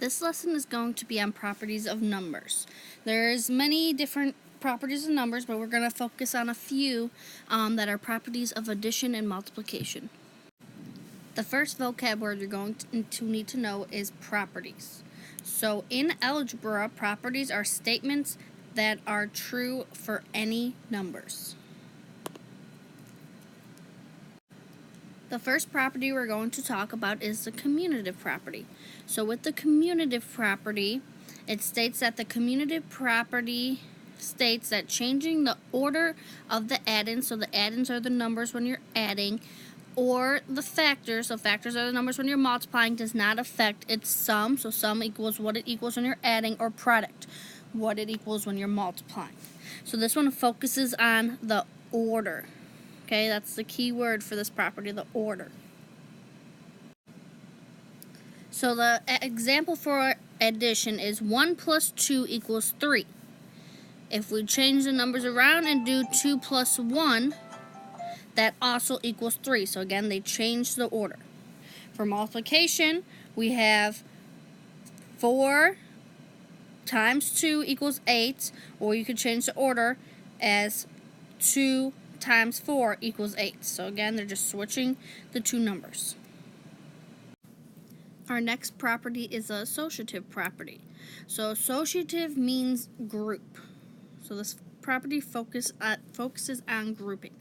This lesson is going to be on properties of numbers. There's many different properties of numbers, but we're going to focus on a few that are properties of addition and multiplication. The first vocab word you're going to need to know is properties. So in algebra, properties are statements that are true for any numbers. The first property we're going to talk about is the commutative property. So with the commutative property, it states that the commutative property states that changing the order of the add-ins, so the add-ins are the numbers when you're adding, or the factors, so factors are the numbers when you're multiplying, does not affect its sum, so sum equals what it equals when you're adding, or product, what it equals when you're multiplying. So this one focuses on the order. Okay, that's the key word for this property, the order. So the example for addition is 1 plus 2 equals 3. If we change the numbers around and do 2 plus 1, that also equals 3. So again, they change the order. For multiplication, we have 4 times 2 equals 8, or you could change the order as 2 times 4 equals 8. So again, they're just switching the two numbers. Our next property is the associative property. So associative means group. So this property focuses on grouping.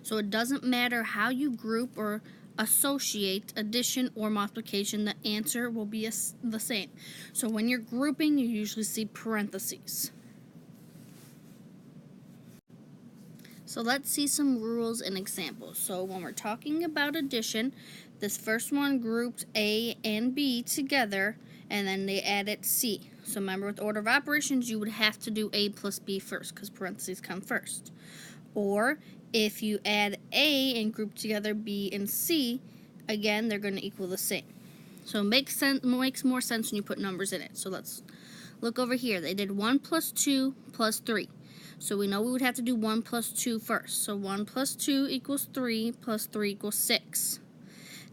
So it doesn't matter how you group or associate addition or multiplication, the answer will be the same. So when you're grouping, you usually see parentheses. So let's see some rules and examples. So when we're talking about addition, this first one grouped A and B together, and then they added C. So remember, with order of operations, you would have to do A plus B first, because parentheses come first. Or if you add A and group together B and C, again, they're going to equal the same. So it makes more sense when you put numbers in it. So let's look over here. They did 1 plus 2 plus 3. So we know we would have to do 1 plus 2 first. So 1 plus 2 equals 3 plus 3 equals 6.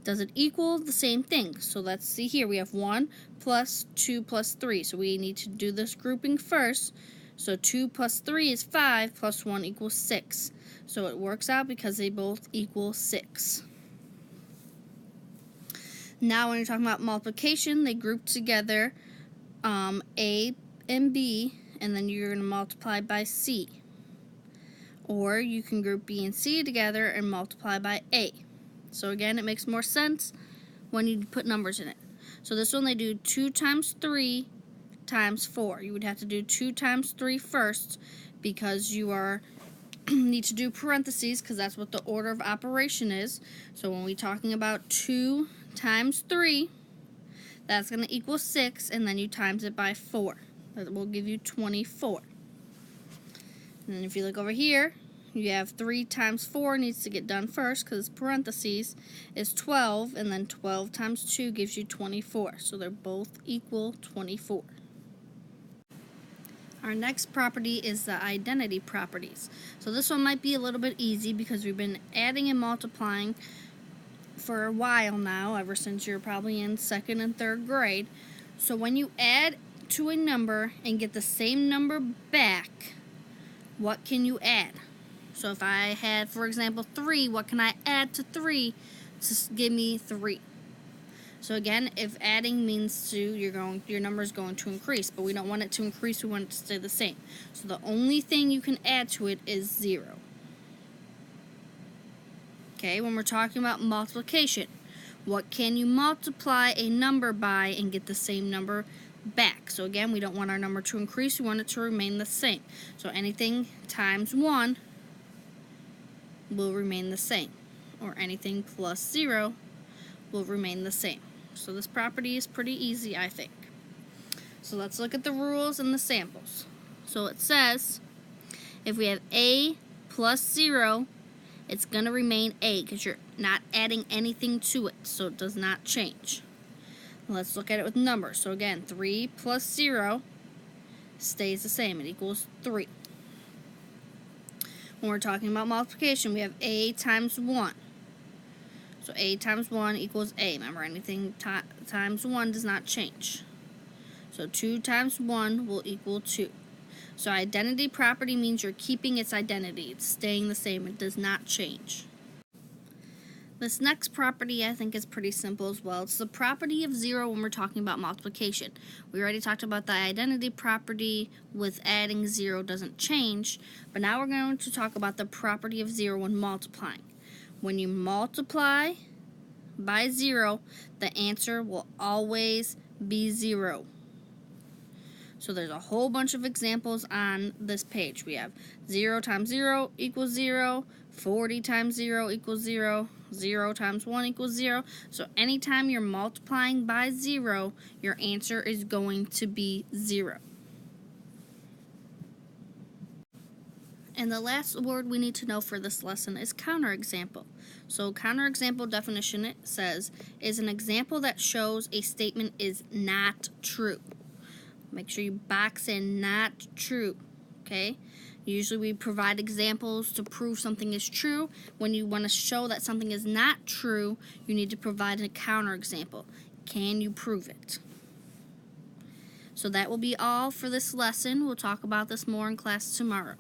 Does it equal the same thing? So let's see here. We have 1 plus 2 plus 3. So we need to do this grouping first. So 2 plus 3 is 5 plus 1 equals 6. So it works out because they both equal 6. Now when you're talking about multiplication, they group together A and B, and then you're going to multiply by C. Or you can group B and C together and multiply by A. So again, it makes more sense when you put numbers in it. So this one, they do 2 times 3 times 4. You would have to do 2 times 3 first, because you need to do parentheses, because that's what the order of operation is. So when we're talking about 2 times 3, that's going to equal 6, and then you times it by 4. That will give you 24. And then if you look over here, you have 3 times 4 needs to get done first, because parentheses is 12, and then 12 times 2 gives you 24. So they're both equal 24. Our next property is the identity properties. So this one might be a little bit easy, because we've been adding and multiplying for a while now, ever since you're probably in 2nd and 3rd grade. So when you add to a number and get the same number back, what can you add? So if I had, for example, 3, what can I add to 3 to give me 3? So again, if adding means your number is going to increase, but we don't want it to increase, we want it to stay the same. So the only thing you can add to it is 0. Okay, when we're talking about multiplication, what can you multiply a number by and get the same number back? So again, we don't want our number to increase, we want it to remain the same. So anything times 1 will remain the same, or anything plus 0 will remain the same. So this property is pretty easy, I think. So let's look at the rules and the samples. So it says if we have A plus 0, it's going to remain A, because you're not adding anything to it, so it does not change. Let's look at it with numbers. So again, 3 plus 0 stays the same. It equals 3. When we're talking about multiplication, we have A times 1. So A times 1 equals A. Remember, anything times 1 does not change. So 2 times 1 will equal 2. So identity property means you're keeping its identity. It's staying the same. It does not change. This next property I think is pretty simple as well. It's the property of 0 when we're talking about multiplication. We already talked about the identity property with adding 0 doesn't change, but now we're going to talk about the property of 0 when multiplying. When you multiply by 0, the answer will always be 0. So there's a whole bunch of examples on this page. We have 0 times 0 equals 0, 40 times 0 equals 0, 0 times 1 equals 0. So anytime you're multiplying by 0, your answer is going to be 0. And the last word we need to know for this lesson is counterexample. So counterexample definition, it says, is an example that shows a statement is not true. Make sure you box in not true, okay? Usually we provide examples to prove something is true. When you want to show that something is not true, you need to provide a counterexample. Can you prove it? So that will be all for this lesson. We'll talk about this more in class tomorrow.